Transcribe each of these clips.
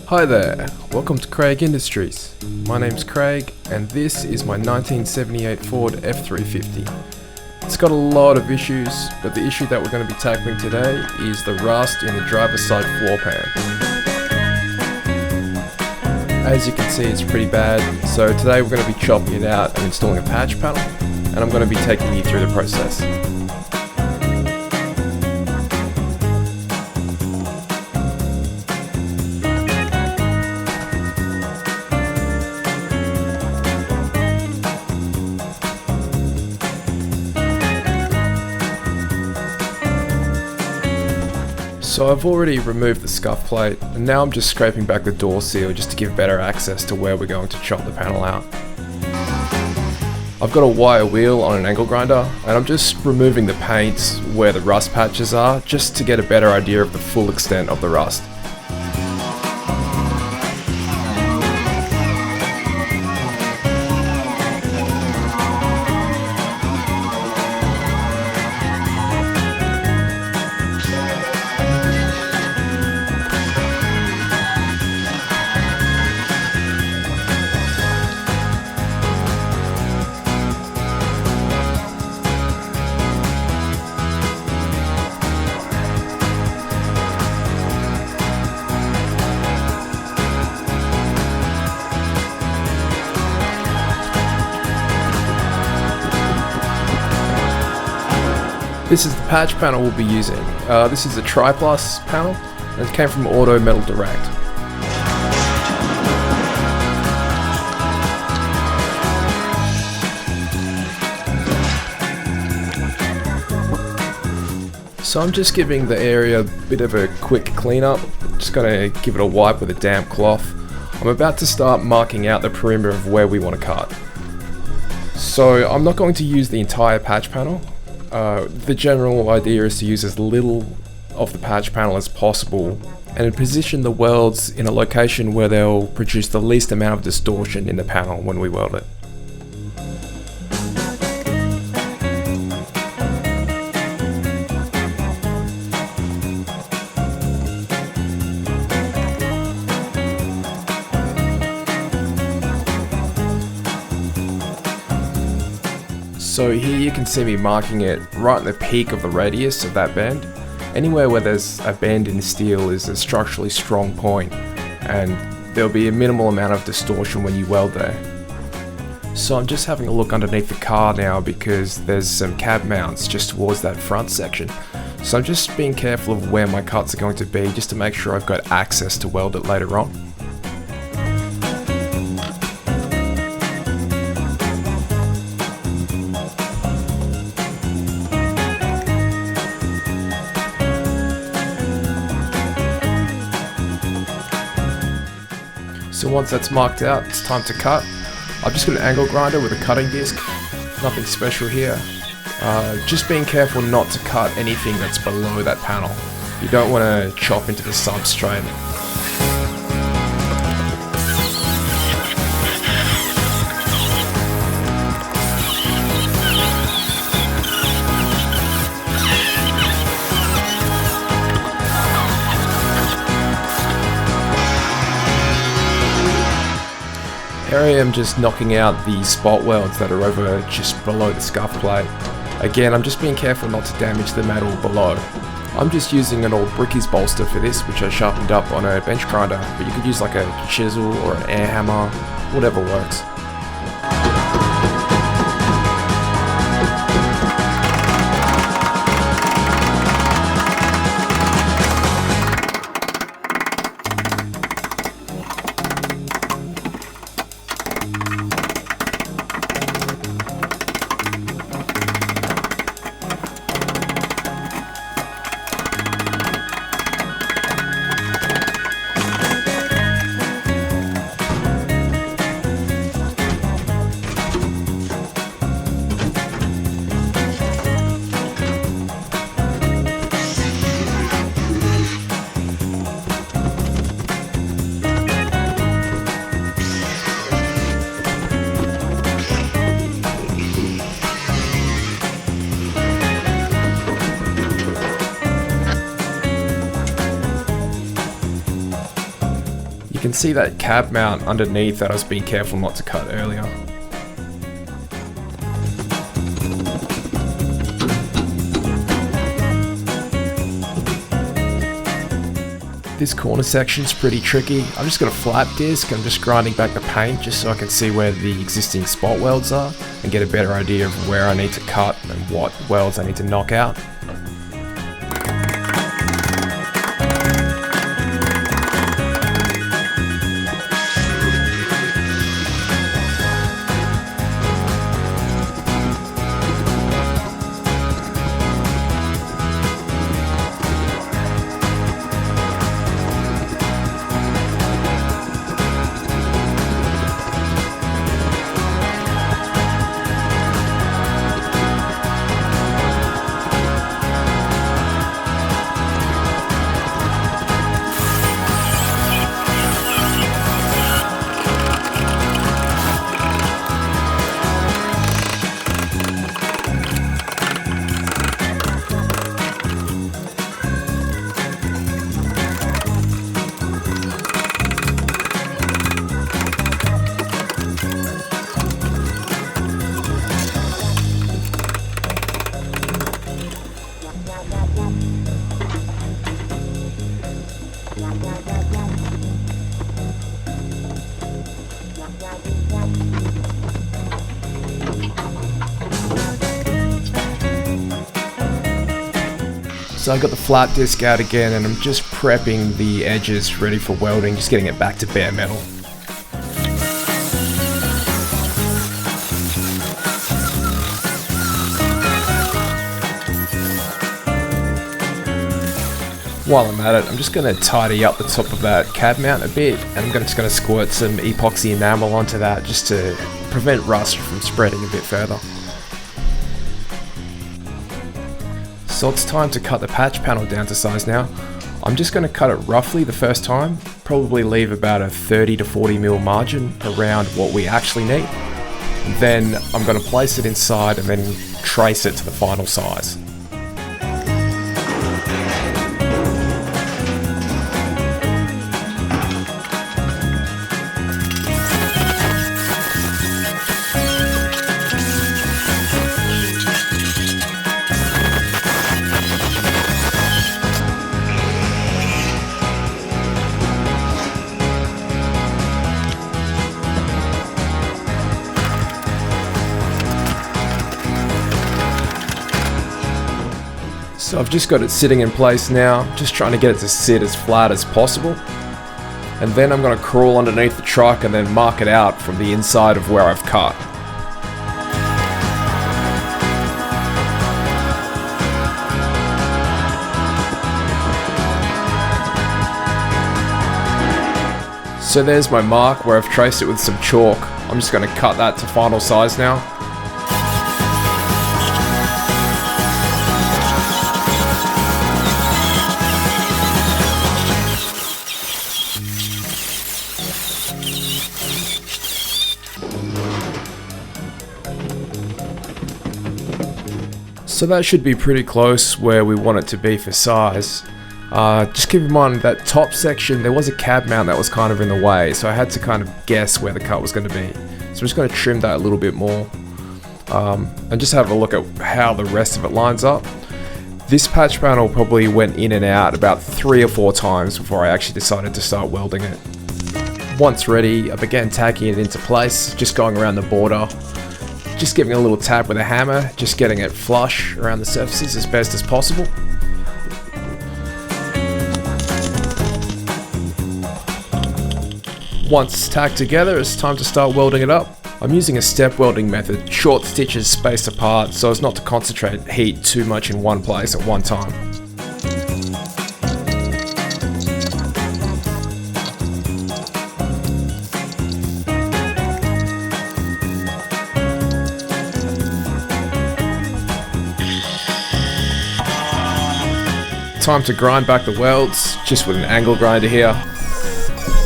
Hi there, welcome to Craig Industries. My name's Craig and this is my 1978 Ford F350. It's got a lot of issues, but the issue that we're going to be tackling today is the rust in the driver's side floor pan. As you can see, it's pretty bad, so today we're going to be chopping it out and installing a patch panel, and I'm going to be taking you through the process. So I've already removed the scuff plate, and now I'm just scraping back the door seal just to give better access to where we're going to chop the panel out. I've got a wire wheel on an angle grinder, and I'm just removing the paint where the rust patches are, just to get a better idea of the full extent of the rust. This is the patch panel we'll be using. This is a Tri-Plus panel, and it came from Auto Metal Direct. So I'm just giving the area a bit of a quick cleanup. Just gonna give it a wipe with a damp cloth. I'm about to start marking out the perimeter of where we want to cut. So I'm not going to use the entire patch panel. The general idea is to use as little of the patch panel as possible and position the welds in a location where they'll produce the least amount of distortion in the panel when we weld it. So here you can see me marking it right in the peak of the radius of that bend. Anywhere where there's a bend in steel is a structurally strong point, and there'll be a minimal amount of distortion when you weld there. So I'm just having a look underneath the car now because there's some cab mounts just towards that front section. So I'm just being careful of where my cuts are going to be just to make sure I've got access to weld it later on. So once that's marked out, it's time to cut. I've just got an angle grinder with a cutting disc, nothing special here. Just being careful not to cut anything that's below that panel. You don't want to chop into the substrate. Here I am just knocking out the spot welds that are over just below the scuff plate. Again, I'm just being careful not to damage the metal below. I'm just using an old brickies bolster for this, which I sharpened up on a bench grinder, but you could use like a chisel or an air hammer, whatever works. see that cab mount underneath that I was being careful not to cut earlier. This corner section's pretty tricky. I've just got a flap disc. I'm just grinding back the paint just so I can see where the existing spot welds are and get a better idea of where I need to cut and what welds I need to knock out. So I got the flat disc out again and I'm just prepping the edges ready for welding, just getting it back to bare metal. While I'm at it, I'm just going to tidy up the top of that cab mount a bit, and I'm just going to squirt some epoxy enamel onto that just to prevent rust from spreading a bit further. So it's time to cut the patch panel down to size now. I'm just going to cut it roughly the first time, probably leave about a 30 to 40 mil margin around what we actually need. Then I'm going to place it inside and then trace it to the final size. So I've just got it sitting in place now, just trying to get it to sit as flat as possible. And then I'm going to crawl underneath the truck and then mark it out from the inside of where I've cut. So there's my mark where I've traced it with some chalk. I'm just going to cut that to final size now. So that should be pretty close where we want it to be for size. Just keep in mind that top section, there was a cab mount that was kind of in the way, so I had to kind of guess where the cut was going to be. So I'm just going to trim that a little bit more and just have a look at how the rest of it lines up. This patch panel probably went in and out about 3 or 4 times before I actually decided to start welding it. Once ready, I began tacking it into place, just going around the border. Just giving a little tap with a hammer, just getting it flush around the surfaces as best as possible. Once tacked together, it's time to start welding it up. I'm using a step welding method, short stitches spaced apart so as not to concentrate heat too much in one place at one time. Time to grind back the welds, just with an angle grinder here.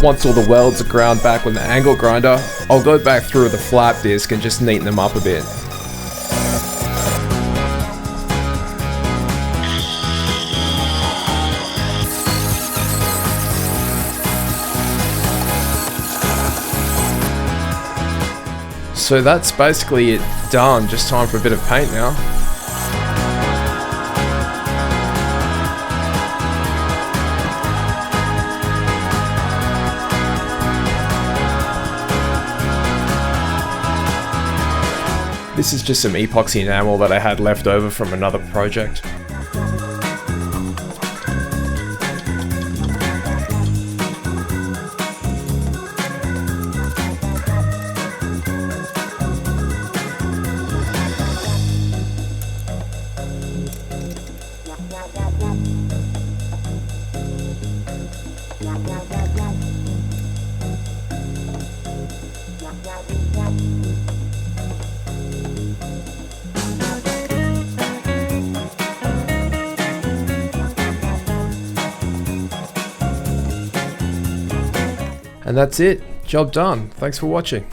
Once all the welds are ground back with an angle grinder, I'll go back through the flap disc and just neaten them up a bit. So that's basically it done, just time for a bit of paint now. This is just some epoxy enamel that I had left over from another project. And that's it. Job done. Thanks for watching.